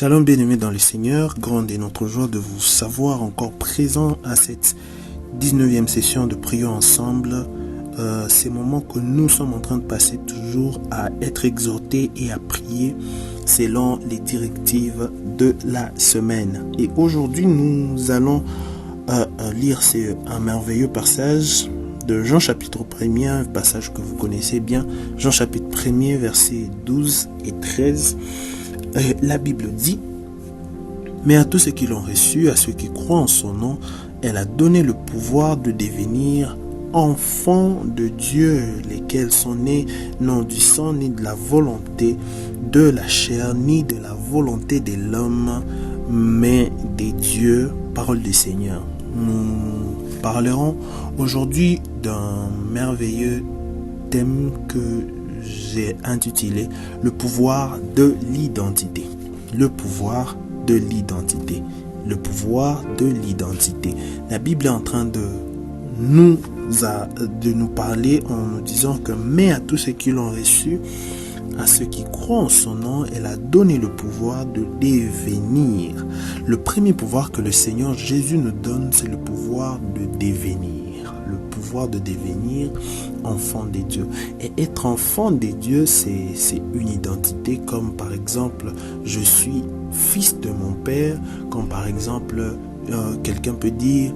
Shalom bien-aimés dans le Seigneur, grande est notre joie de vous savoir encore présent à cette 19e session de prière ensemble. Ces moments que nous sommes en train de passer toujours à être exhortés et à prier selon les directives de la semaine. Et aujourd'hui, nous allons lire un merveilleux passage de Jean chapitre 1er, un passage que vous connaissez bien, Jean chapitre 1er, versets 12 et 13. La Bible dit: mais à tous ceux qui l'ont reçu, à ceux qui croient en son nom, elle a donné le pouvoir de devenir enfants de Dieu, lesquels sont nés non du sang, ni de la volonté de la chair, ni de la volonté de l'homme, mais des dieux. Parole du Seigneur. Nous parlerons aujourd'hui d'un merveilleux thème que j'ai intitulé le pouvoir de l'identité. Le pouvoir de l'identité. Le pouvoir de l'identité. La Bible est en train de nous parler en nous disant que mais à tous ceux qui l'ont reçu, à ceux qui croient en son nom, elle a donné le pouvoir de devenir. Le premier pouvoir que le Seigneur Jésus nous donne, c'est le pouvoir de devenir. Le pouvoir de devenir enfant de Dieu. Et être enfant de Dieu, c'est une identité, comme par exemple, je suis fils de mon père, comme par exemple, quelqu'un peut dire,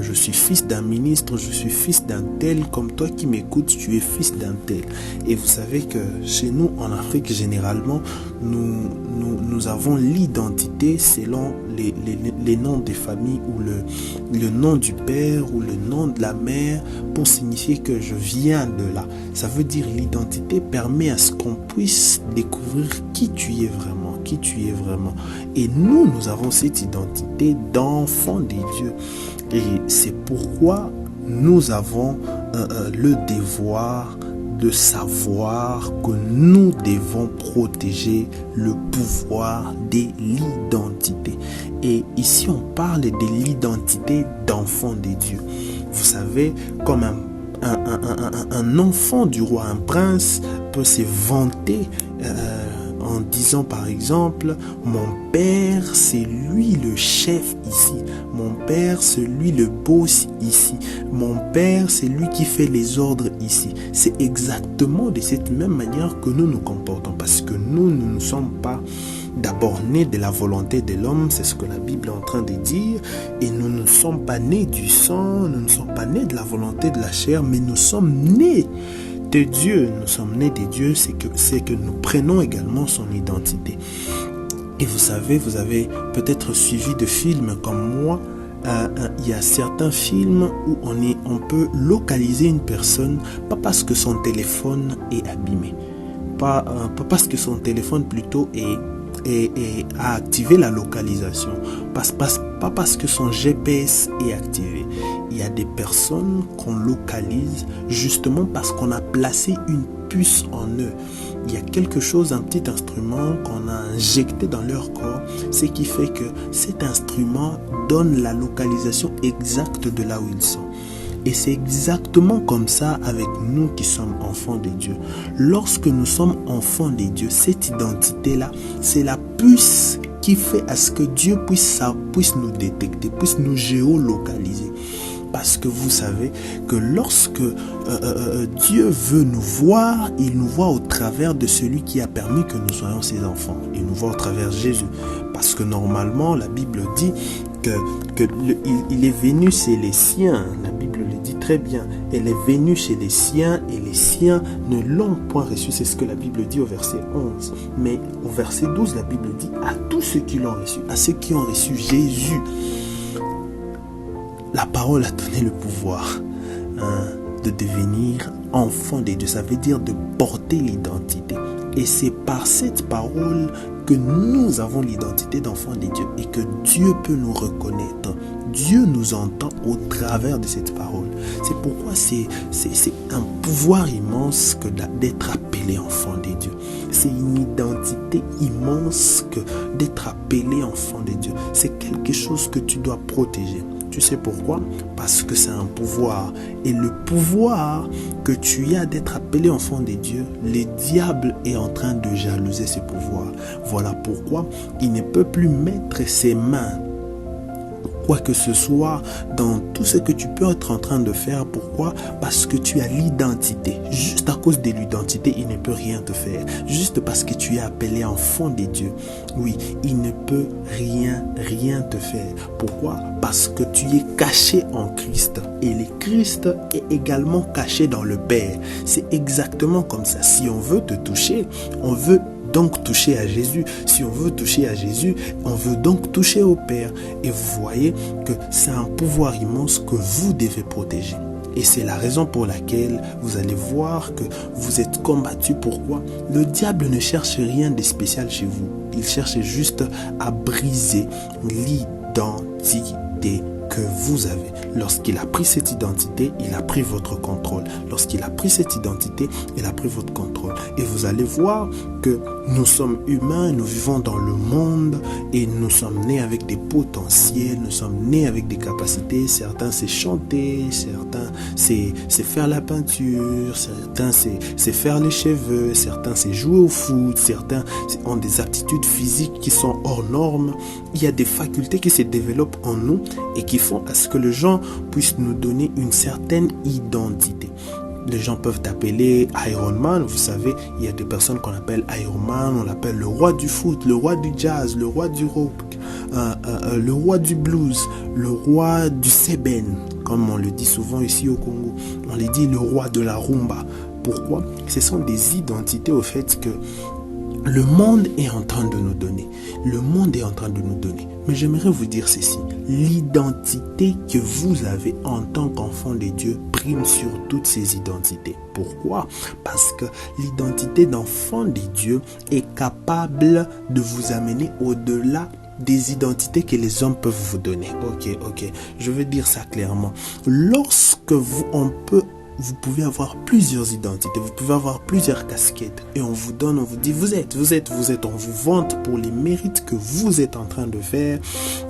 je suis fils d'un ministre, je suis fils d'un tel, comme toi qui m'écoutes, tu es fils d'un tel. Et vous savez que chez nous, en Afrique, généralement, nous avons l'identité selon les noms des familles ou le nom du père ou le nom de la mère pour signifier que je viens de là. Ça veut dire l'identité permet à ce qu'on puisse découvrir qui tu es vraiment, qui tu es vraiment. Et nous avons cette identité d'enfant de Dieu. Et c'est pourquoi nous avons le devoir de savoir que nous devons protéger le pouvoir de l'identité. Et ici, on parle de l'identité d'enfant de Dieu. Vous savez, comme un enfant du roi, un prince peut se vanter en disant par exemple, mon père c'est lui le chef ici, mon père c'est lui le boss ici, mon père c'est lui qui fait les ordres ici. C'est exactement de cette même manière que nous nous comportons, parce que nous ne sommes pas d'abord nés de la volonté de l'homme, c'est ce que la Bible est en train de dire, et nous ne sommes pas nés du sang, nous ne sommes pas nés de la volonté de la chair, mais nous sommes nés de Dieu. Nous sommes nés de Dieu, c'est que nous prenons également son identité. Et vous savez, vous avez peut-être suivi de films comme moi. Il y a certains films où on peut localiser une personne, pas parce que son téléphone est abîmé, pas parce que son téléphone plutôt a activé la localisation, pas parce que son GPS est activé. Il y a des personnes qu'on localise justement parce qu'on a placé une puce en eux. Il y a quelque chose, un petit instrument qu'on a injecté dans leur corps, ce qui fait que cet instrument donne la localisation exacte de là où ils sont. Et c'est exactement comme ça avec nous qui sommes enfants de Dieu. Lorsque nous sommes enfants de Dieu, cette identité-là, c'est la puce qui fait à ce que Dieu puisse nous détecter, puisse nous géolocaliser. Parce que vous savez que lorsque Dieu veut nous voir, il nous voit au travers de celui qui a permis que nous soyons ses enfants. Il nous voit au travers Jésus. Parce que normalement, la Bible dit qu'il est venu chez les siens. La Bible le dit très bien. Elle est venue chez les siens et les siens ne l'ont point reçu. C'est ce que la Bible dit au verset 11. Mais au verset 12, la Bible dit à tous ceux qui l'ont reçu, à ceux qui ont reçu Jésus. La parole a donné le pouvoir de devenir enfant de Dieu. Ça veut dire de porter l'identité. Et c'est par cette parole que nous avons l'identité d'enfant de Dieu et que Dieu peut nous reconnaître. Dieu nous entend au travers de cette parole. C'est pourquoi c'est un pouvoir immense que d'être appelé enfant de Dieu. C'est une identité immense que d'être appelé enfant de Dieu. C'est quelque chose que tu dois protéger. Tu Tu sais pourquoi? Parce que c'est un pouvoir. Et le pouvoir que tu as d'être appelé enfant de Dieu, le diable est en train de jalouser ce pouvoir. Voilà pourquoi il ne peut plus mettre ses mains, quoi que ce soit, dans tout ce que tu peux être en train de faire. Pourquoi? Parce que tu as l'identité. Juste à cause de l'identité, il ne peut rien te faire. Juste parce que tu es appelé enfant de Dieu. Oui, il ne peut rien te faire. Pourquoi? Parce que tu es caché en Christ. Et le Christ est également caché dans le Père. C'est exactement comme ça. Si on veut te toucher, on veut donc toucher à Jésus. Si on veut toucher à Jésus, on veut donc toucher au Père. Et vous voyez que c'est un pouvoir immense que vous devez protéger. Et c'est la raison pour laquelle vous allez voir que vous êtes combattu. Pourquoi? Le diable ne cherche rien de spécial chez vous. Il cherche juste à briser l'identité que vous avez. Lorsqu'il a pris cette identité, il a pris votre contrôle. Lorsqu'il a pris cette identité, il a pris votre contrôle. Et vous allez voir que nous sommes humains, nous vivons dans le monde et nous sommes nés avec des potentiels, nous sommes nés avec des capacités. Certains c'est chanter, certains c'est faire la peinture, certains c'est faire les cheveux, certains c'est jouer au foot, certains ont des aptitudes physiques qui sont hors normes. Il y a des facultés qui se développent en nous et qui font à ce que les gens puissent nous donner une certaine identité. Les gens peuvent t'appeler Iron Man. Vous savez, il y a des personnes qu'on appelle Iron Man. On l'appelle le roi du foot, le roi du jazz, le roi du rock, le roi du blues, le roi du seben, comme on le dit souvent ici au Congo. On les dit le roi de la rumba. Pourquoi? Ce sont des identités au fait que le monde est en train de nous donner. Le monde est en train de nous donner. Mais j'aimerais vous dire ceci. L'identité que vous avez en tant qu'enfant de Dieu prime sur toutes ces identités. Pourquoi? Parce que l'identité d'enfant de Dieu est capable de vous amener au-delà des identités que les hommes peuvent vous donner. Ok. Je veux dire ça clairement. Lorsque vous pouvez avoir plusieurs identités, vous pouvez avoir plusieurs casquettes et on vous donne, on vous dit vous êtes, on vous vante pour les mérites que vous êtes en train de faire.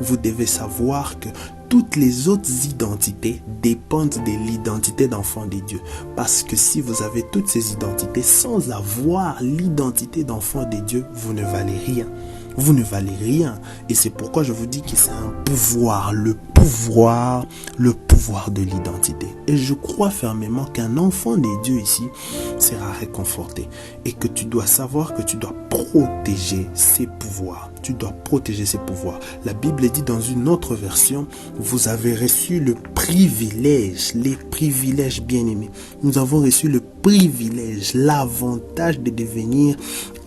Vous devez savoir que toutes les autres identités dépendent de l'identité d'enfant de Dieu. Parce que si vous avez toutes ces identités sans avoir l'identité d'enfant de Dieu, vous ne valez rien. Vous ne valez rien. Et c'est pourquoi je vous dis que c'est un pouvoir, le pouvoir de l'identité. Et je crois fermement qu'un enfant de Dieu ici sera réconforté. Et que tu dois savoir que tu dois protéger ses pouvoirs. Tu dois protéger ses pouvoirs. La Bible dit dans une autre version, vous avez reçu le privilège, les privilèges bien-aimés. Nous avons reçu le privilège, l'avantage de devenir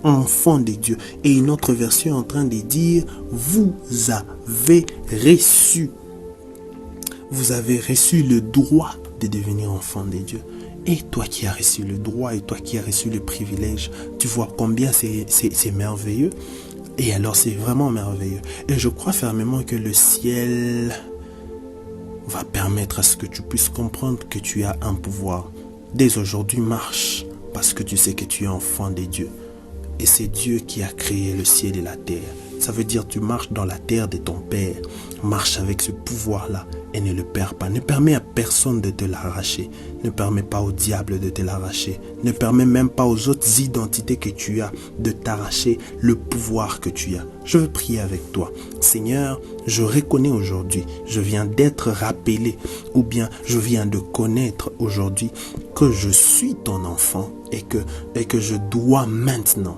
enfant de Dieu. Et une autre version est en train de dire, vous avez reçu le droit de devenir enfant de Dieu. Et toi qui as reçu le droit, et toi qui as reçu le privilège, tu vois combien c'est merveilleux. Et alors c'est vraiment merveilleux. Et je crois fermement que le ciel va permettre à ce que tu puisses comprendre que tu as un pouvoir. Dès aujourd'hui, marche parce que tu sais que tu es enfant de Dieu. Et c'est Dieu qui a créé le ciel et la terre. Ça veut dire tu marches dans la terre de ton Père. Marche avec ce pouvoir-là et ne le perds pas. Ne permets à personne de te l'arracher. Ne permets pas au diable de te l'arracher. Ne permets même pas aux autres identités que tu as de t'arracher le pouvoir que tu as. Je veux prier avec toi. Seigneur, je reconnais aujourd'hui, je viens d'être rappelé ou bien je viens de connaître aujourd'hui que je suis ton enfant et que je dois maintenant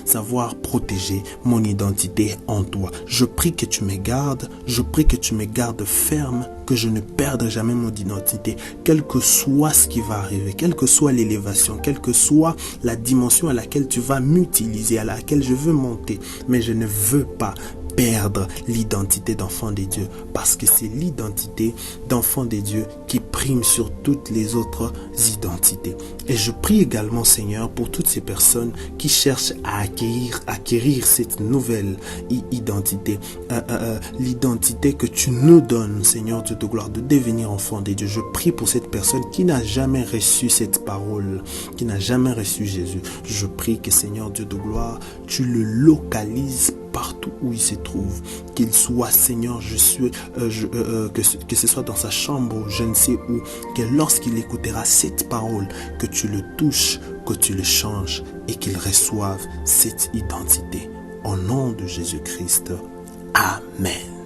savoir protéger mon identité en toi. Je prie que tu me gardes, je prie que tu me gardes ferme, que je ne perde jamais mon identité, quel que soit ce qui va arriver, quelle que soit l'élévation, quelle que soit la dimension à laquelle tu vas m'utiliser, à laquelle je veux monter, mais je ne veux pas perdre l'identité d'enfant de Dieu, parce que c'est l'identité d'enfant de Dieu qui prime sur toutes les autres identités. Et je prie également, Seigneur, pour toutes ces personnes qui cherchent à acquérir cette nouvelle identité, l'identité que tu nous donnes, Seigneur Dieu de gloire, de devenir enfant de Dieu. Je prie pour cette personne qui n'a jamais reçu cette parole, qui n'a jamais reçu Jésus. Je prie que, Seigneur Dieu de gloire, tu le localises partout où il se trouve. Qu'il soit, Seigneur, que ce soit dans sa chambre, je ne sais où, que lorsqu'il écoutera cette parole, que tu le touches, que tu le changes et qu'il reçoive cette identité. Au nom de Jésus-Christ. Amen.